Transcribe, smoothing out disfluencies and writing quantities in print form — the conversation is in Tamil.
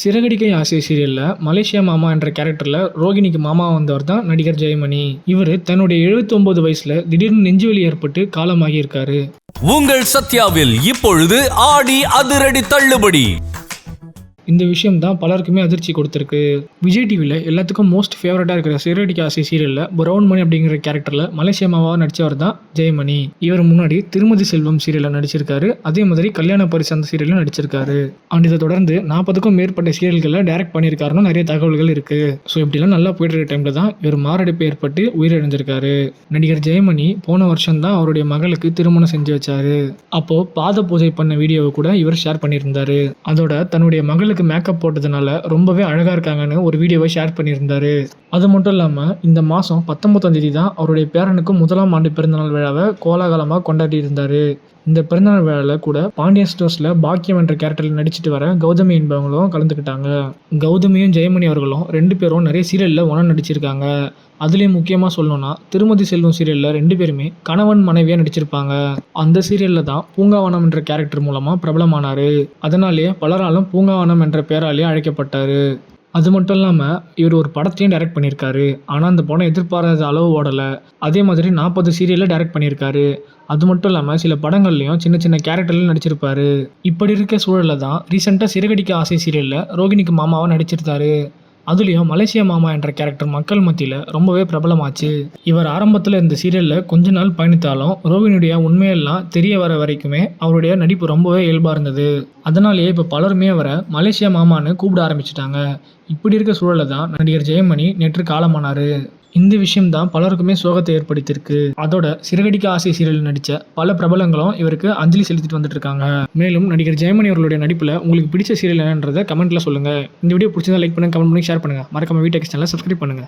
சிறகடிக்க ஆசை சீரியல்ல மலேசியா மாமா என்ற கேரக்டர்ல ரோகிணிக்கு மாமா வந்தவர் தான் நடிகர் ஜெயமணி. இவர் தன்னுடைய 79 வயசுல திடீர்னு நெஞ்சுவலி ஏற்பட்டு காலமாகி இருக்காரு. உங்கள் சத்யாவில் இப்பொழுது ஆடி அதிரடி தள்ளுபடி. இந்த விஷயம் தான் பலருக்குமே அதிர்ச்சி கொடுத்துருக்கு. விஜய் டிவியில் எல்லாத்துக்கும் மோஸ்ட் ஃபேவரட்டாக இருக்கிற சிறகடிக்க ஆசை சீரியலில் பிரவுன் மணி அப்படிங்கிற கேரக்டரில் மலேசியா மாவாக நடித்தவர் தான் ஜெயமணி. இவர் முன்னாடி திருமதி செல்வம் சீரியலில் நடிச்சிருக்காரு. அதே மாதிரி கல்யாண பரிசு அந்த சீரியலில் நடிச்சிருக்காரு. அண்ட் இதை தொடர்ந்து 40க்கும் மேற்பட்ட சீரியல்களை டைரக்ட் பண்ணியிருக்காருன்னு நிறைய தகவல்கள் இருக்குது. ஸோ இப்படிலாம் நல்லா போயிட்டு இருக்க டைமில் தான் இவர் மாரடைப்பு ஏற்பட்டு உயிரிழந்திருக்காரு. நடிகர் ஜெயமணி போன வருஷம் தான் அவருடைய மகளுக்கு திருமணம் செஞ்சு வச்சாரு. அப்போது பாத பூஜை பண்ண வீடியோவை கூட இவர் ஷேர் பண்ணியிருந்தாரு. அதோட தன்னுடைய மகளுக்கு மேக்கப் போட்டதுனால ரொம்பவே அழகா இருக்காங்கன்னு ஒரு வீடியோவை ஷேர் பண்ணியிருந்தாரு. அது மட்டும் இல்லாமல் இந்த மாதம் 19ஆம் தேதி தான் அவருடைய பேரனுக்கு 1ஆம் ஆண்டு பிறந்தநாள் விழாவை கோலாகலமாக கொண்டாடி இருந்தாரு. இந்த பிறந்தநாள் விழாவில் கூட பாண்டியன் ஸ்டோர்ஸில் பாக்கியம் என்ற கேரக்டரில் நடிச்சிட்டு வர கௌதமி என்பவங்களும் கலந்துக்கிட்டாங்க. கௌதமியும் ஜெயமணி அவர்களும் 2 பேரும் நிறைய சீரியலில் ஒன்றா நடிச்சிருக்காங்க. அதுலேயும் முக்கியமாக சொல்லணும்னா திருமதி செல்வம் சீரியலில் 2 பேருமே கணவன் மனைவியாக நடிச்சிருப்பாங்க. அந்த சீரியலில் தான் பூங்காவனம் என்ற கேரக்டர் மூலமாக பிரபலமானார். அதனாலேயே பலராலும் பூங்காவனம் என்ற பேராலேயே அழைக்கப்பட்டார். அது மட்டும் இல்லாமல் இவர் ஒரு படத்தையும் டைரக்ட் பண்ணியிருக்காரு. ஆனால் அந்த படம் எதிர்பாராத அளவு ஓடலை. அதே மாதிரி 40 சீரியலில் டைரக்ட் பண்ணியிருக்காரு. அது மட்டும் இல்லாமல் சில படங்கள்லையும் சின்ன சின்ன கேரக்டர்லையும் நடிச்சிருப்பாரு. இப்படி இருக்க சூழலில் தான் ரீசெண்டாக சிறகடிக்க ஆசை சீரியலில் ரோகிணிக்கு மாமாவாக நடிச்சிருந்தாரு. அதுலேயும் மலேசியா மாமா என்ற கேரக்டர் மக்கள் மத்தியில் ரொம்பவே பிரபலமாச்சு. இவர் ஆரம்பத்தில் இந்த சீரியலில் கொஞ்ச நாள் பயணித்தாலும் ரோகிணியுடைய உண்மையெல்லாம் தெரிய வர வரைக்குமே அவருடைய நடிப்பு ரொம்பவே இயல்பாக இருந்தது. அதனாலேயே இப்போ பலருமே அவரை மலேசியா மாமான்னு கூப்பிட ஆரம்பிச்சிட்டாங்க. இப்படி இருக்க சூழலில் தான் நடிகர் ஜெயமணி நேற்று காலமானார். இந்த விஷயம் தான் பலருக்குமே சோகத்தை ஏற்படுத்தியிருக்கு. அதோட சிறகடிக்க ஆசை சீரியலில் நடித்த பல பிரபலங்களும் இவருக்கு அஞ்சலி செலுத்திட்டு வந்துட்டு இருக்காங்க. மேலும் நடிகர் ஜெயமணி அவர்களுடைய நடிப்பில் உங்களுக்கு பிடிச்ச சீரியல் என்னன்றதை கமெண்ட்ல சொல்லுங்க. இந்த வீடியோ பிடிச்சதா லைக் பண்ணுங்க, கமெண்ட் பண்ணி ஷேர் பண்ணுங்க. மறக்காம வீடியோ சேனலை சப்ஸ்கிரைப் பண்ணுங்க.